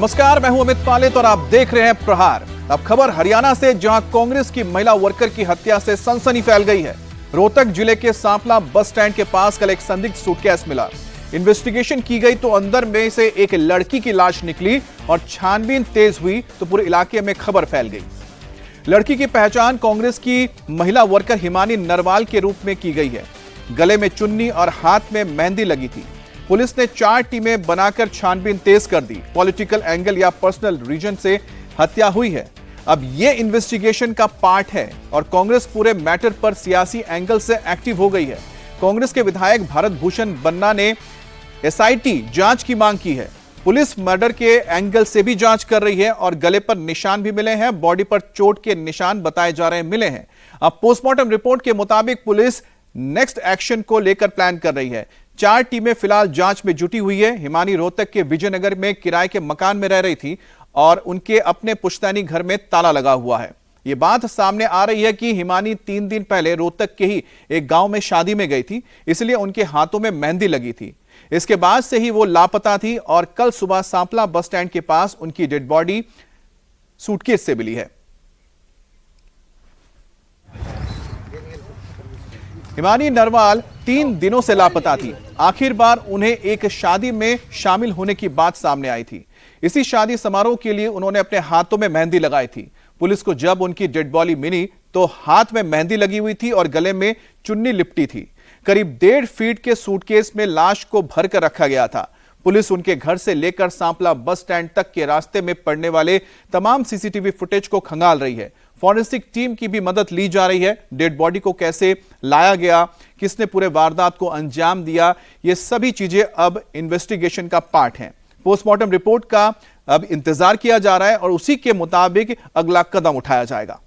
नमस्कार, मैं हूं अमित पालेत और आप देख रहे हैं प्रहार। अब खबर हरियाणा से, जहां कांग्रेस की महिला वर्कर की हत्या से सनसनी फैल गई है। रोहतक जिले के सांपला बस स्टैंड के पास कल एक संदिग्ध सूटकेस मिला। इन्वेस्टिगेशन की गई तो अंदर में से एक लड़की की लाश निकली और छानबीन तेज हुई तो पूरे इलाके में खबर फैल गई। लड़की की पहचान कांग्रेस की महिला वर्कर हिमानी नरवाल के रूप में की गई है। गले में चुन्नी और हाथ में मेहंदी लगी थी। पुलिस ने 4 टीमें बनाकर छानबीन तेज कर दी। पॉलिटिकल एंगल या पर्सनल रीजन से हत्या हुई है। अब यह इन्वेस्टिगेशन का पार्ट है और कांग्रेस पूरे मैटर पर सियासी एंगल से एक्टिव हो गई है। कांग्रेस के विधायक भारत भूषण बन्ना ने एसआईटी जांच की मांग की है। पुलिस मर्डर के एंगल से भी जांच कर रही है और गले पर निशान भी मिले हैं, बॉडी पर चोट के निशान बताए जा रहे मिले हैं। अब पोस्टमार्टम रिपोर्ट के मुताबिक पुलिस नेक्स्ट एक्शन को लेकर प्लान कर रही है। 4 टीमें फिलहाल जांच में जुटी हुई है। हिमानी रोहतक के विजयनगर में किराए के मकान में रह रही थी और उनके अपने पुश्तैनी घर में ताला लगा हुआ है। यह बात सामने आ रही है कि हिमानी 3 दिन पहले रोहतक के ही एक गांव में शादी में गई थी, इसलिए उनके हाथों में मेहंदी लगी थी। इसके बाद से ही वो लापता थी और कल सुबह सांपला बस स्टैंड के पास उनकी डेड बॉडी सूटकेस से मिली है। हिमानी नरवाल 3 दिनों से लापता थी। आखिर बार उन्हें एक शादी में शामिल होने की बात सामने आई थी। इसी शादी समारोह के लिए उन्होंने अपने हाथों में मेहंदी लगाई थी। पुलिस को जब उनकी डेड बॉडी मिली तो हाथ में मेहंदी लगी हुई थी और गले में चुन्नी लिपटी थी। करीब 1.5 फीट के सूटकेस में लाश को भरकर रखा गया था। पुलिस उनके घर से लेकर सांपला बस स्टैंड तक के रास्ते में पड़ने वाले तमाम सीसीटीवी फुटेज को खंगाल रही है। फॉरेंसिक टीम की भी मदद ली जा रही है। डेड बॉडी को कैसे लाया गया, किसने पूरे वारदात को अंजाम दिया, ये सभी चीजें अब इन्वेस्टिगेशन का पार्ट हैं। पोस्टमार्टम रिपोर्ट का अब इंतजार किया जा रहा है और उसी के मुताबिक अगला कदम उठाया जाएगा।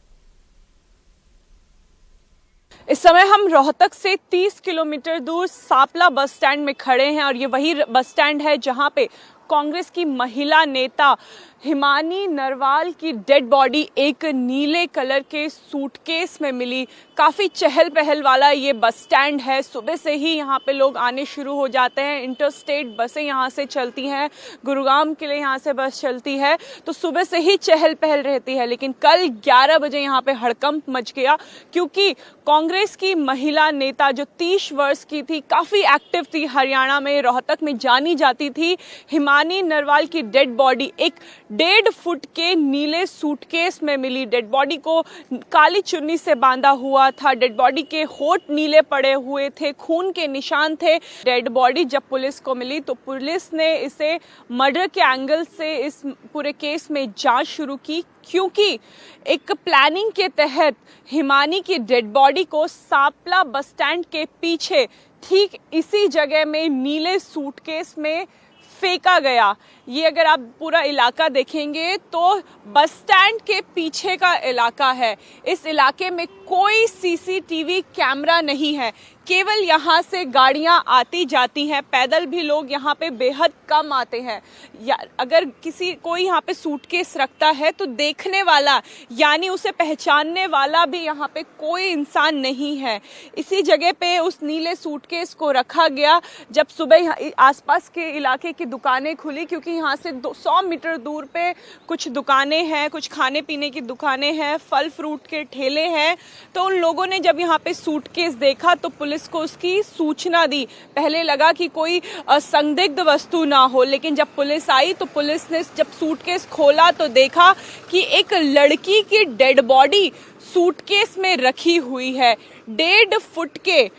इस समय हम रोहतक से 30 किलोमीटर दूर सांपला बस स्टैंड में खड़े हैं और ये वही बस स्टैंड है जहां पे कांग्रेस की महिला नेता हिमानी नरवाल की डेड बॉडी एक नीले कलर के सूटकेस में मिली। काफ़ी चहल पहल वाला ये बस स्टैंड है। सुबह से ही यहाँ पे लोग आने शुरू हो जाते हैं। इंटरस्टेट बसें यहाँ से चलती हैं, गुरुग्राम के लिए यहाँ से बस चलती है, तो सुबह से ही चहल पहल रहती है। लेकिन कल 11 बजे यहाँ पे हड़कंप मच गया क्योंकि कांग्रेस की महिला नेता जो 30 वर्ष की थी, काफ़ी एक्टिव थी, हरियाणा में रोहतक में जानी जाती थी, हिमानी नरवाल की डेड बॉडी एक 1.5 फुट के नीले सूटकेस में मिली। डेड बॉडी को काली चुन्नी से बांधा हुआ था। डेड बॉडी के होठ नीले पड़े हुए थे, खून के निशान थे। डेड बॉडी जब पुलिस को मिली तो पुलिस ने इसे मर्डर के एंगल से इस पूरे केस में जांच शुरू की, क्योंकि एक प्लानिंग के तहत हिमानी की डेड बॉडी को सांपला बस स्टैंड के पीछे ठीक इसी जगह में नीले सूटकेस में फेंका गया। ये अगर आप पूरा इलाका देखेंगे तो बस स्टैंड के पीछे का इलाका है। इस इलाके में कोई सीसीटीवी कैमरा नहीं है, केवल यहाँ से गाड़ियाँ आती जाती हैं। पैदल भी लोग यहाँ पे बेहद कम आते हैं। या अगर कोई यहाँ पे सूटकेस रखता है तो देखने वाला यानी उसे पहचानने वाला भी यहाँ पे कोई इंसान नहीं है। इसी जगह पे उस नीले सूटकेस को रखा गया जब सुबह आसपास के इलाके की दुकानें खुली, क्योंकि यहाँ से 100 मीटर दूर पे कुछ दुकानें हैं, कुछ खाने पीने की दुकानें हैं, फल फ्रूट के ठेले हैं। तो उन लोगों ने जब यहाँ पे सूटकेस देखा तो पुलिस को उसकी सूचना दी। पहले लगा कि कोई संदिग्ध वस्तु ना हो, लेकिन जब पुलिस आई तो पुलिस ने जब सूटकेस खोला तो देखा कि एक लड़की की डेड बॉडी सूटकेस में रखी हुई है। 1.5 फुट के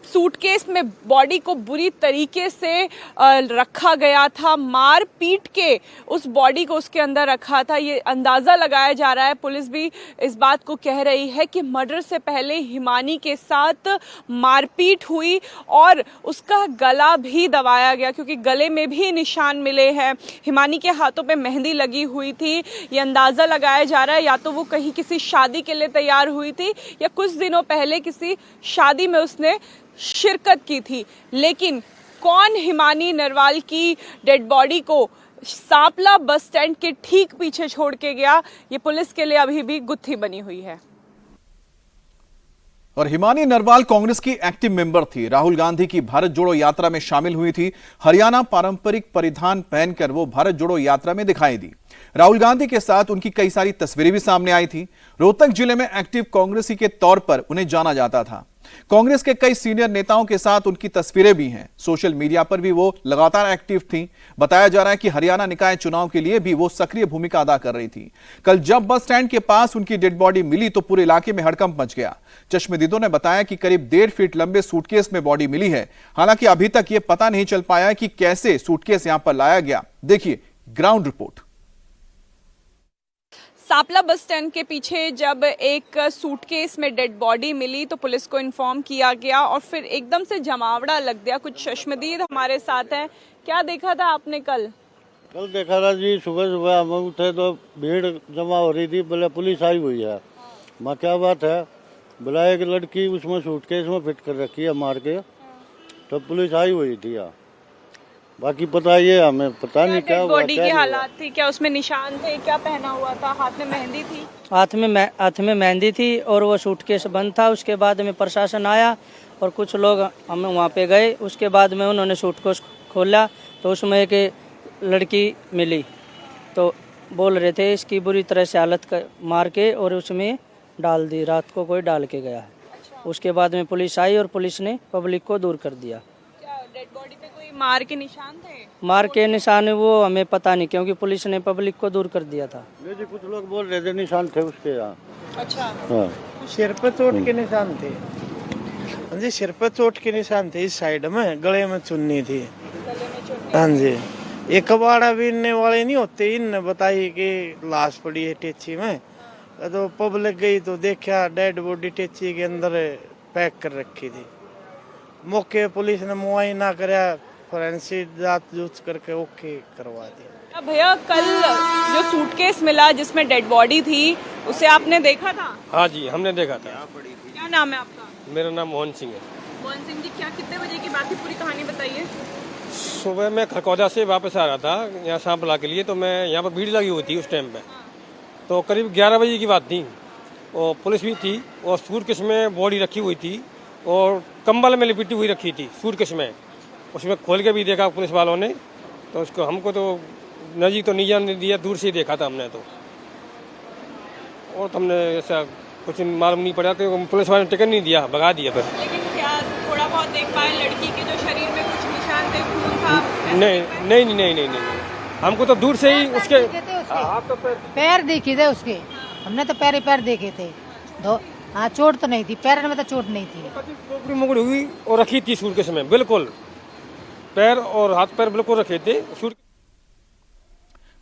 सूटकेस में बॉडी को बुरी तरीके से रखा गया था। मार पीट के उस बॉडी को उसके अंदर रखा था। ये अंदाज़ा लगाया जा रहा है, पुलिस भी इस बात को कह रही है कि मर्डर से पहले हिमानी के साथ मारपीट हुई और उसका गला भी दबाया गया, क्योंकि गले में भी निशान मिले हैं। हिमानी के हाथों पे मेहंदी लगी हुई थी। ये अंदाज़ा लगाया जा रहा है या तो वो कहीं किसी शादी के लिए तैयार हुई थी या कुछ दिनों पहले किसी शादी में उसने शिरकत की थी। लेकिन कौन हिमानी नरवाल की डेड बॉडी को सांपला बस स्टैंड के ठीक पीछे छोड़ के गया, ये पुलिस के लिए अभी भी गुत्थी बनी हुई है। और हिमानी नरवाल कांग्रेस की एक्टिव मेंबर थी। राहुल गांधी की भारत जोड़ो यात्रा में शामिल हुई थी। हरियाणा पारंपरिक परिधान पहनकर वो भारत जोड़ो यात्रा में दिखाई दी। राहुल गांधी के साथ उनकी कई सारी तस्वीरें भी सामने आई थी। रोहतक जिले में एक्टिव कांग्रेसी के तौर पर उन्हें जाना जाता था। कांग्रेस के कई सीनियर नेताओं के साथ उनकी तस्वीरें भी हैं। सोशल मीडिया पर भी वो लगातार एक्टिव थीं। बताया जा रहा है कि हरियाणा निकाय चुनाव के लिए भी वो सक्रिय भूमिका अदा कर रही थी। कल जब बस स्टैंड के पास उनकी डेड बॉडी मिली तो पूरे इलाके में हड़कंप मच गया। चश्मदीदों ने बताया कि करीब 1.5 फीट लंबे सूटकेस में बॉडी मिली है। हालांकि अभी तक यह पता नहीं चल पाया कि कैसे सूटकेस यहां पर लाया गया। देखिए ground report. Sapla bus stand के पीछे जब एक सूटकेस में डेड बॉडी मिली तो पुलिस को इन्फॉर्म किया गया और फिर एकदम से जमावड़ा लग गया। कुछ चश्मदीद हमारे साथ हैं। क्या देखा था आपने कल? कल देखा था जी, सुबह सुबह हम उठे तो भीड़ जमा हो रही थी। बोले पुलिस आई हुई है। माँ क्या बात है? बोला एक लड़की उसमें सूटकेस में फिट कर रखी है मार के, तो पुलिस आई हुई थी यहाँ। बाकी पता ये हमें पता नहीं क्या हुआ। बॉडी की हालात थी, क्या उसमें निशान थे, क्या पहना हुआ था, हाथ में मेहंदी थी? हाथ में मेहंदी थी और वो सूटकेस बंद था। उसके बाद में प्रशासन आया और कुछ लोग हम वहाँ पे गए। उसके बाद में उन्होंने सूटकेस खोला तो उसमें एक लड़की मिली। तो बोल रहे थे इसकी बुरी तरह से हालत मार के और उसमें डाल दी। रात को कोई डाल के गया है। उसके बाद में पुलिस आई और पुलिस ने पब्लिक को दूर कर दिया। डेड बॉडी पे कोई मार के निशान थे? मार के निशान वो हमें पता नहीं, क्योंकि पुलिस ने पब्लिक को दूर कर दिया था। जी कुछ लोग बोल रहे थे निशान थे उसके यहाँ। अच्छा, हाँ। सिर पर चोट के निशान थे जी, सिर पर चोट के निशान थे। इस साइड में गले में चुन्नी थी। हाँ जी, ये कबाड़ा बीनने वाले नहीं होते, इनने बताई कि लाश पड़ी है टेची में। तो पब्लिक गई तो देखा डेड बॉडी टेची के अंदर पैक कर रखी थी। मौके पुलिस ने मुआयना कराया, फोरेंसिक जांच जूच करके ओके करवा दिया। भैया कल जो सूटकेस मिला जिसमें डेड बॉडी थी उसे आपने देखा था? हाँ जी, हमने देखा था। क्या नाम है आपका? मेरा नाम मोहन सिंह है। मोहन सिंह जी, क्या कितने बजे की बात थी, पूरी कहानी बताइए। सुबह मैं खरकौदा से वापस आ रहा था यहाँ सांपला के लिए, तो मैं यहाँ पर भीड़ लगी हुई थी उस टाइम पे। तो करीब 11 बजे की बात थी और पुलिस भी थी और सूटकेस में बॉडी रखी हुई थी और कंबल में लिपटी हुई रखी थी सूटकेस में। उसमें खोल के भी देखा पुलिस वालों ने, तो उसको हमको तो नजीक तो नहीं जाने दिया, दूर से ही देखा था हमने। तो और तो हमने ऐसा कुछ मालूम नहीं पड़ा, तो पुलिस वालों ने टिकट नहीं दिया, भगा दिया फिर। लेकिन क्या थोड़ा बहुत देख पाए लड़की के जो शरीर में कुछ निशान थे, खून था? नहीं, हमको तो दूर से ही उसके हाथ तो पैर देखे थे उसके। हमने तो पैर ही पैर देखे थे। हाँ, चोट तो नहीं थी, पैर में तो चोट नहीं थी। मुगड़ी हुई और रखी थी सूटकेस में, बिल्कुल पैर और हाथ पैर बिल्कुल रखे थे।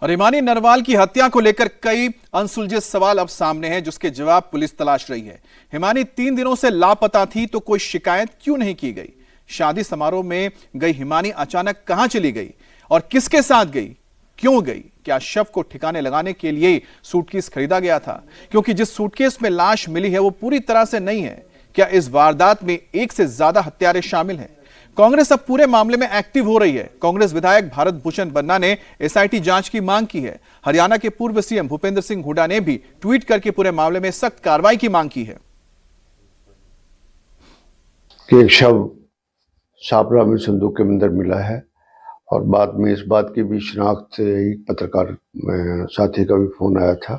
और हिमानी नरवाल की हत्या को लेकर कई अनसुलझे सवाल अब सामने हैं, जिसके जवाब पुलिस तलाश रही है। हिमानी 3 दिनों से लापता थी तो कोई शिकायत क्यों नहीं की गई? शादी समारोह में गई हिमानी अचानक कहां चली गई और किसके साथ गई, क्यों गई? क्या शव को ठिकाने लगाने के लिए सूटकेस खरीदा गया था? क्योंकि जिस सूटकेस में लाश मिली है वो पूरी तरह से नहीं है। क्या इस वारदात में एक से ज्यादा हत्यारे शामिल हैं? कांग्रेस अब पूरे मामले में एक्टिव हो रही है। कांग्रेस विधायक भारत भूषण बन्ना ने एसआईटी जांच की मांग की है। हरियाणा के पूर्व सीएम भूपेंद्र सिंह हुड्डा ने भी ट्वीट करके पूरे मामले में सख्त कार्रवाई की मांग की है। एक शव सापला में संदूक के अंदर मिला है और बाद में इस बात की भी शिनाख्त से एक पत्रकार साथी का भी फोन आया था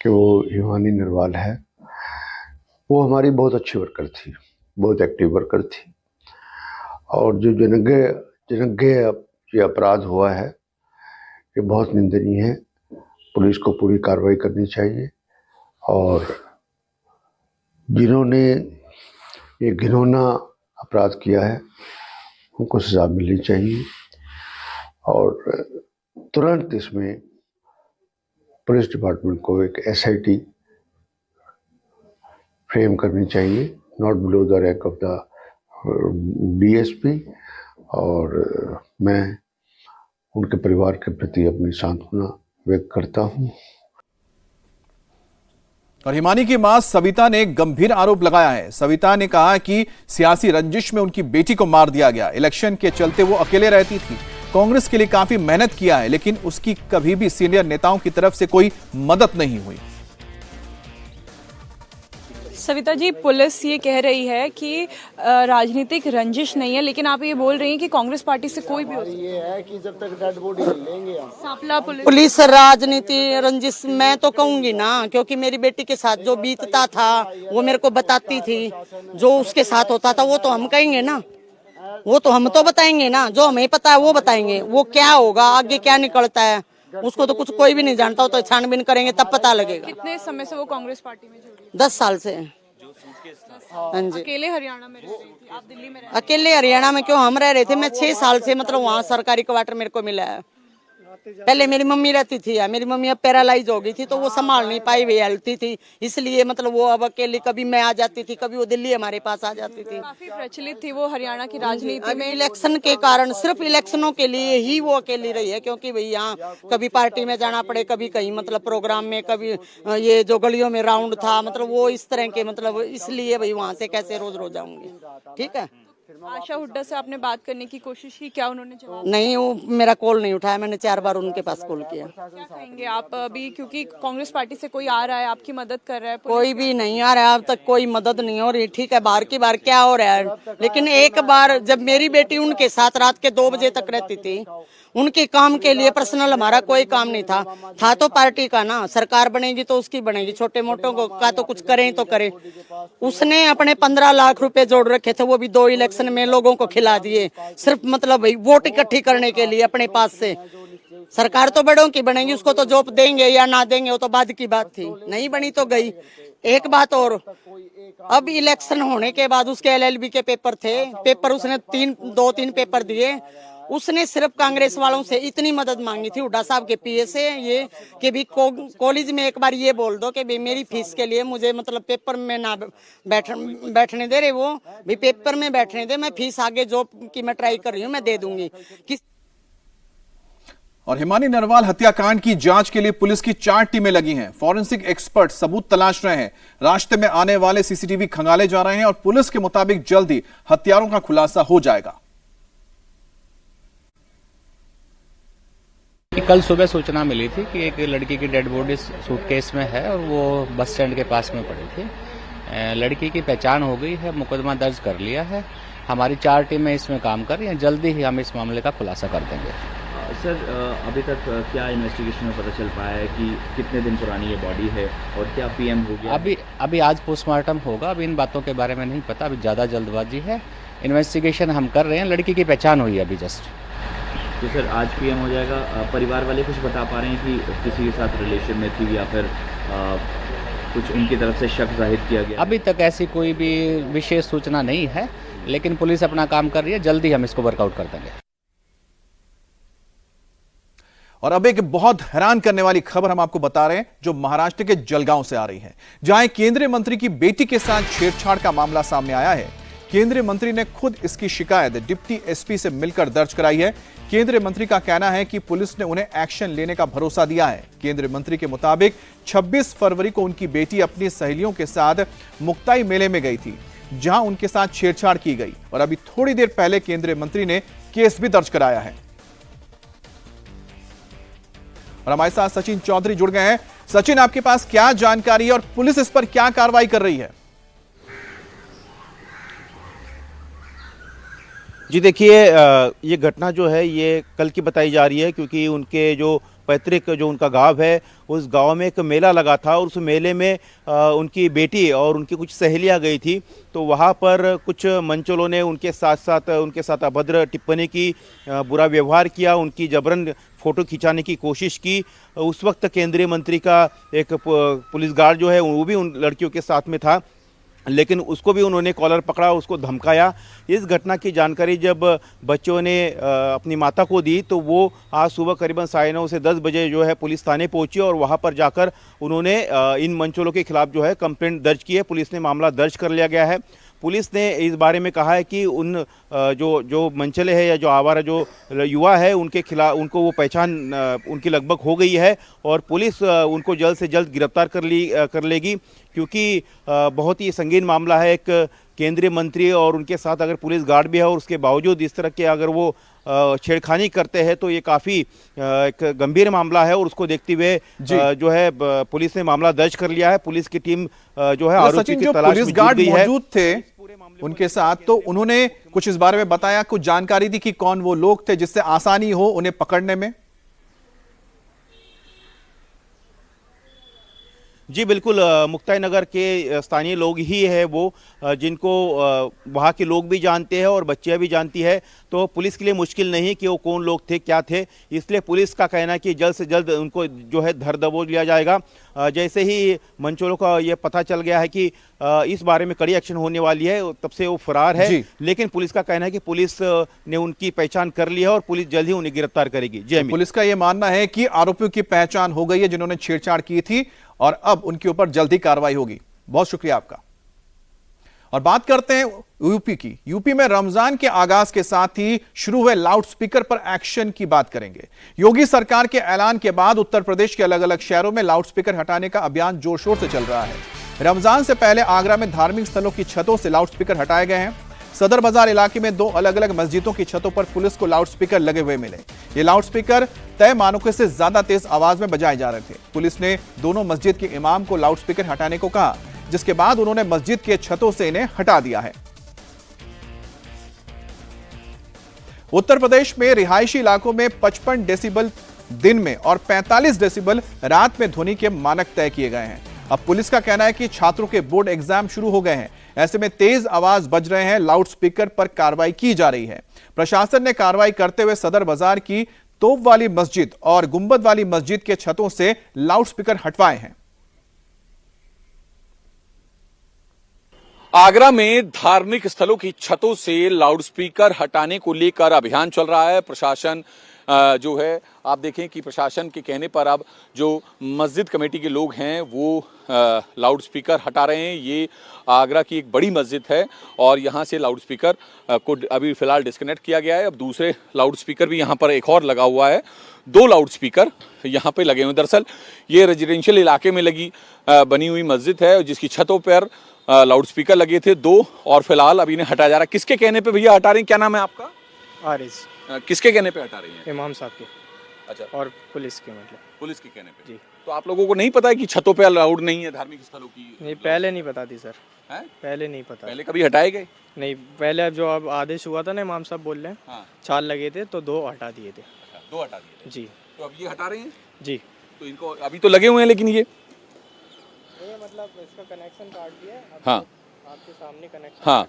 कि वो हिमानी नरवाल है। वो हमारी बहुत अच्छी वर्कर थी, बहुत एक्टिव वर्कर थी और जो जघन्य ये अपराध हुआ है ये बहुत निंदनीय है। पुलिस को पूरी कार्रवाई करनी चाहिए और जिन्होंने ये घिनौना अपराध किया है उनको सजा मिलनी चाहिए और तुरंत इसमें पुलिस डिपार्टमेंट को एक एसआईटी फ्रेम करनी चाहिए, not below the rank of the DSP. और मैं उनके परिवार के प्रति अपनी सांत्वना व्यक्त करता हूं। और हिमानी की मां सविता ने एक गंभीर आरोप लगाया है। सविता ने कहा कि सियासी रंजिश में उनकी बेटी को मार दिया गया। इलेक्शन के चलते वो अकेले रहती थी। कांग्रेस के लिए काफी मेहनत किया है, लेकिन उसकी कभी भी सीनियर नेताओं की तरफ से कोई मदद नहीं हुई। सविता जी, पुलिस ये कह रही है कि राजनीतिक रंजिश नहीं है, लेकिन आप ये बोल रही हैं कि कांग्रेस पार्टी से कोई भी हो सकता ये है कि जब तक डेड बॉडी लेंगे सांपला पुलिस पुलिस राजनीति रंजिश मैं तो कहूंगी ना, क्योंकि मेरी बेटी के साथ जो बीतता था वो मेरे को बताती थी, जो उसके साथ होता था वो तो हम कहेंगे ना, वो तो हम तो बताएंगे ना, जो हमें पता है वो बताएंगे। वो क्या होगा आगे क्या निकलता है उसको तो कुछ कोई भी नहीं जानता, वो तो छानबीन करेंगे तब पता लगेगा। कितने समय से वो कांग्रेस पार्टी में जुड़ी? 10 साल से। हाँ जी। अकेले हरियाणा में रह रही थी, आप दिल्ली में रह अकेले हरियाणा में क्यों, हम रह रहे थे। मैं 6 साल से मतलब वहाँ सरकारी क्वार्टर मेरे को मिला है। पहले मेरी मम्मी रहती थी, मेरी मम्मी अब पैरालाइज हो गई थी तो वो संभाल नहीं पाई, वे हेल्थी थी, इसलिए मतलब वो अब अकेले, कभी मैं आ जाती थी, कभी वो दिल्ली हमारे पास आ जाती थी। काफी प्रचलित थी वो हरियाणा की राजनीति में। इलेक्शन के कारण, सिर्फ इलेक्शनों के लिए ही वो अकेली रही है, क्योंकि भाई यहाँ कभी पार्टी में जाना पड़े, कभी कहीं मतलब प्रोग्राम में, कभी ये जो गलियों में राउंड था, मतलब वो इस तरह के, मतलब इसलिए भाई वहाँ से कैसे रोज रोज आऊंगी। ठीक है। आशा हुड्डा से आपने बात करने की कोशिश की, क्या उन्होंने जवाब? नहीं, वो मेरा कॉल नहीं उठाया, मैंने 4 बार उनके पास कॉल किया। क्या कहेंगे आप अभी, क्योंकि कांग्रेस पार्टी से कोई आ रहा है, आपकी मदद कर रहा है? कोई भी नहीं आ रहा है, अब तक कोई मदद नहीं हो रही। ठीक है, बार की बार क्या हो रहा है, लेकिन एक बार जब मेरी बेटी उनके साथ रात के 2 बजे तक रहती थी, उनके काम के लिए पर्सनल हमारा कोई काम नहीं था तो पार्टी का ना, सरकार बनेगी तो उसकी बनेगी, छोटे मोटों को का तो कुछ करें तो करें। उसने अपने 15 लाख रुपए जोड़ रखे थे, वो भी 2 इलेक्शन में लोगों को खिला दिए, सिर्फ मतलब भाई वोट इकट्ठी करने के लिए अपने पास से। सरकार तो बड़ों की बनेगी, उसको तो जॉब देंगे या ना देंगे वो तो बाद की बात थी, नहीं बनी तो गई। एक बात और, अब इलेक्शन होने के बाद उसके LLB के पेपर थे, पेपर उसने 2-3 पेपर दिए, उसने सिर्फ कांग्रेस वालों से इतनी मदद मांगी थी, हुड्डा साहब के पीए से, ये कि भी कॉलेज में एक बार ये बोल दो कि भी मेरी फीस के लिए मुझे मतलब पेपर में ना बैठने दे रहे, वो भी पेपर में बैठने दे, मैं फीस आगे जॉब की मैं ट्राई कर रही हूँ, मैं दे दूंगी। और हिमानी नरवाल हत्याकांड की जांच के लिए पुलिस की 4 टीमें लगी हैं। फॉरेंसिक एक्सपर्ट सबूत तलाश रहे हैं, रास्ते में आने वाले CCTV खंगाले जा रहे हैं और पुलिस के मुताबिक जल्द ही हत्यारों का खुलासा हो जाएगा। कल सुबह सूचना मिली थी कि एक लड़की की डेड बॉडी सूटकेस में है और वो बस स्टैंड के पास में पड़ी थी। लड़की की पहचान हो गई है, मुकदमा दर्ज कर लिया है, हमारी 4 टीमें इसमें काम कर रही हैं, जल्दी ही हम इस मामले का खुलासा कर देंगे। सर, अभी तक क्या इन्वेस्टिगेशन में पता चल पाया है कि कितने दिन पुरानी ये बॉडी है और क्या PM हो गया? अभी आज पोस्टमार्टम होगा, अभी इन बातों के बारे में नहीं पता, अभी ज़्यादा जल्दबाजी है। इन्वेस्टिगेशन हम कर रहे हैं, लड़की की पहचान हुई है अभी जस्ट। तो सर आज PM हो जाएगा। परिवार वाले कुछ बता पा रहे हैं कि किसी के साथ रिलेशन में थी या फिर कुछ उनकी तरफ से शक जाहिर किया गया? अभी तक ऐसी कोई भी विशेष सूचना नहीं है, लेकिन पुलिस अपना काम कर रही है, जल्दी हम इसको वर्कआउट कर देंगे। और अब एक बहुत हैरान करने वाली खबर हम आपको बता रहे हैं, जो महाराष्ट्र के जलगांव से आ रही है, जहां एक केंद्रीय मंत्री की बेटी के साथ छेड़छाड़ का मामला सामने आया है। केंद्रीय मंत्री ने खुद इसकी शिकायत डिप्टी SP से मिलकर दर्ज कराई है। केंद्रीय मंत्री का कहना है कि पुलिस ने उन्हें एक्शन लेने का भरोसा दिया है। केंद्रीय मंत्री के मुताबिक 26 फरवरी को उनकी बेटी अपनी सहेलियों के साथ मुक्ताई मेले में गई थी, जहां उनके साथ छेड़छाड़ की गई और अभी थोड़ी देर पहले केंद्रीय मंत्री ने केस भी दर्ज कराया है। और हमारे साथ सचिन चौधरी जुड़ गए हैं। सचिन, आपके पास क्या जानकारी है और पुलिस इस पर क्या कार्रवाई कर रही है? जी देखिए, ये घटना जो है ये कल की बताई जा रही है, क्योंकि उनके जो पैतृक जो उनका गांव है, उस गांव में एक मेला लगा था और उस मेले में उनकी बेटी और उनकी कुछ सहेलियां गई थी। तो वहां पर कुछ मंचलों ने उनके साथ अभद्र टिप्पणी की, बुरा व्यवहार किया, उनकी जबरन फ़ोटो खिंचाने की कोशिश की। उस वक्त केंद्रीय मंत्री का एक पुलिस गार्ड जो है वो भी उन लड़कियों के साथ में था, लेकिन उसको भी उन्होंने कॉलर पकड़ा, उसको धमकाया। इस घटना की जानकारी जब बच्चों ने अपनी माता को दी तो वो आज सुबह करीबन 9:30 से 10 बजे जो है पुलिस थाने पहुंची और वहां पर जाकर उन्होंने इन मंचलों के खिलाफ जो है कंप्लेंट दर्ज की है। पुलिस ने मामला दर्ज कर लिया गया है। पुलिस ने इस बारे में कहा है कि उन जो मंचले है या जो आवारा जो युवा है उनके खिलाफ उनको वो पहचान उनकी लगभग हो गई है और पुलिस उनको जल्द से जल्द गिरफ्तार कर लेगी। क्योंकि बहुत ही संगीन मामला है। एक केंद्रीय मंत्री और उनके साथ अगर पुलिस गार्ड भी है और उसके बावजूद इस तरह के अगर वो छेड़खानी करते हैं तो ये काफ़ी एक गंभीर मामला है, और उसको देखते हुए जो है पुलिस ने मामला दर्ज कर लिया है। पुलिस की टीम जो है आरोपी की तलाश में जुट गई है। मौजूद थे उनके साथ, तो उन्होंने कुछ इस बारे में बताया, कुछ जानकारी दी कि कौन वो लोग थे जिससे आसानी हो उन्हें पकड़ने में। जी बिल्कुल, मुक्ताई नगर के स्थानीय लोग ही है वो, जिनको वहाँ के लोग भी जानते हैं और बच्चियाँ भी जानती है, तो पुलिस के लिए मुश्किल नहीं कि वो कौन लोग थे, क्या थे। इसलिए पुलिस का कहना है कि जल्द से जल्द उनको जो है धर दबोच लिया जाएगा। जैसे ही मंचोलों का ये पता चल गया है कि इस बारे में कड़ी एक्शन होने वाली है, तब से वो फरार है, लेकिन पुलिस का कहना है कि पुलिस ने उनकी पहचान कर ली है और पुलिस जल्द ही उन्हें गिरफ्तार करेगी। जी पुलिस का ये मानना है कि आरोपियों की पहचान हो गई है जिन्होंने छेड़छाड़ की थी, और अब उनके ऊपर जल्दी कार्रवाई होगी। बहुत शुक्रिया आपका। और बात करते हैं यूपी की। यूपी में रमजान के आगाज के साथ ही शुरू हुए लाउडस्पीकर पर एक्शन की बात करेंगे। योगी सरकार के ऐलान के बाद उत्तर प्रदेश के अलग अलग शहरों में लाउडस्पीकर हटाने का अभियान जोर शोर से चल रहा है। रमजान से पहले आगरा में धार्मिक स्थलों की छतों से लाउडस्पीकर हटाए गए हैं। सदर बाजार इलाके में 2 अलग अलग मस्जिदों की छतों पर पुलिस को लाउडस्पीकर लगे हुए मिले। ये लाउडस्पीकर तय मानकों से ज्यादा तेज आवाज में बजाए जा रहे थे। पुलिस ने दोनों मस्जिद के इमाम को लाउडस्पीकर हटाने को कहा, जिसके बाद उन्होंने मस्जिद के छतों से इन्हें हटा दिया है। उत्तर प्रदेश में रिहायशी इलाकों में 55 डेसिबल दिन में और 45 डेसिबल रात में ध्वनि के मानक तय किए गए हैं। अब पुलिस का कहना है कि छात्रों के बोर्ड एग्जाम शुरू हो गए हैं, ऐसे में तेज आवाज बज रहे हैं, लाउडस्पीकर पर कार्रवाई की जा रही है। प्रशासन ने कार्रवाई करते हुए सदर बाजार की तोप वाली मस्जिद और गुंबद वाली मस्जिद के छतों से लाउडस्पीकर हटवाए हैं। आगरा में धार्मिक स्थलों की छतों से लाउडस्पीकर हटाने को लेकर अभियान चल रहा है। प्रशासन जो है, आप देखें कि प्रशासन के कहने पर अब जो मस्जिद कमेटी के लोग हैं वो लाउडस्पीकर हटा रहे हैं। ये आगरा की एक बड़ी मस्जिद है और यहाँ से लाउडस्पीकर को अभी फिलहाल डिस्कनेक्ट किया गया है। अब दूसरे लाउडस्पीकर भी यहाँ पर एक और लगा हुआ है। 2 लाउडस्पीकर यहाँ पे लगे हुए। दरअसल ये रेजिडेंशियल इलाके में लगी बनी हुई मस्जिद है जिसकी छतों पर लाउडस्पीकर लगे थे 2, और फिलहाल अभी इन्हें हटाया जा रहा है। किसके कहने पे भैया हटा रहे हैं? क्या नाम है आपका? आरिस। किसके कहने पे हटा रही हैं? इमाम साहब के। अच्छा, और पुलिस के, मतलब पुलिस के कहने पे। जी। तो आप लोगों को नहीं पता है कि छतों पे अलाउड नहीं है धार्मिक स्थलों की? नहीं, पहले नहीं पता थी सर। हैं? पहले नहीं पता। पहले कभी हटाए गए? नहीं, पहले जो अब आदेश हुआ था ना, इमाम साहब बोल रहे हैं, हाँ। 4 लगे थे तो 2 हटा दिए थे। 2 हटा दिए जी। तो अब ये हटा रहे हैं? जी। तो इनको अभी तो लगे हुए हैं, लेकिन ये मतलब इसका कनेक्शन काट दिया। हाँ, आपके सामने कनेक्शन। हाँ,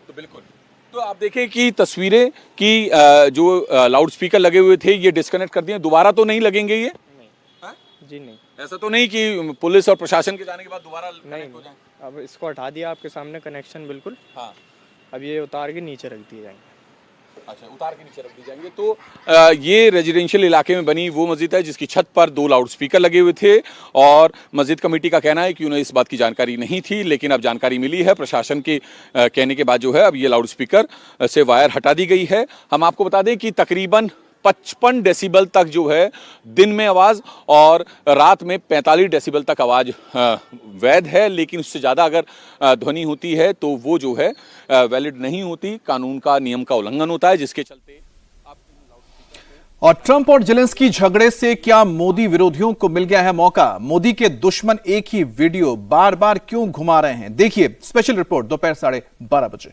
तो बिल्कुल। तो आप देखें कि तस्वीरें कि जो लाउडस्पीकर लगे हुए थे ये डिस्कनेक्ट कर दिए। दोबारा तो नहीं लगेंगे ये? नहीं। जी नहीं, ऐसा तो नहीं कि पुलिस और प्रशासन के जाने के बाद दोबारा कनेक्ट हो जाए? अब इसको हटा दिया, आपके सामने कनेक्शन बिल्कुल। हाँ। अब ये उतार के नीचे रख दिए जाएंगे। अच्छा, उतार के नीचे रख दी जाएंगे। तो ये रेजिडेंशियल इलाके में बनी वो मस्जिद है जिसकी छत पर 2 लाउडस्पीकर लगे हुए थे, और मस्जिद कमेटी का कहना है कि उन्हें इस बात की जानकारी नहीं थी, लेकिन अब जानकारी मिली है। प्रशासन के कहने के बाद जो है अब ये लाउडस्पीकर से वायर हटा दी गई है। हम आपको बता दें कि तकरीबन 55 डेसिबल तक जो है दिन में आवाज़ और रात में 45 डेसिबल तक आवाज़ वैध है, लेकिन उससे ज़्यादा अगर ध्वनि होती है तो वो जो है वैलिड नहीं होती, कानून का नियम का उल्लंघन होता है, जिसके चलते। और ट्रंप और जेलेंस्की झगड़े से क्या मोदी विरोधियों को मिल गया है मौका? मोदी के दुश्मन एक ही वीडियो बार बार क्यों घुमा रहे हैं? देखिए स्पेशल रिपोर्ट दोपहर 12:30 बजे।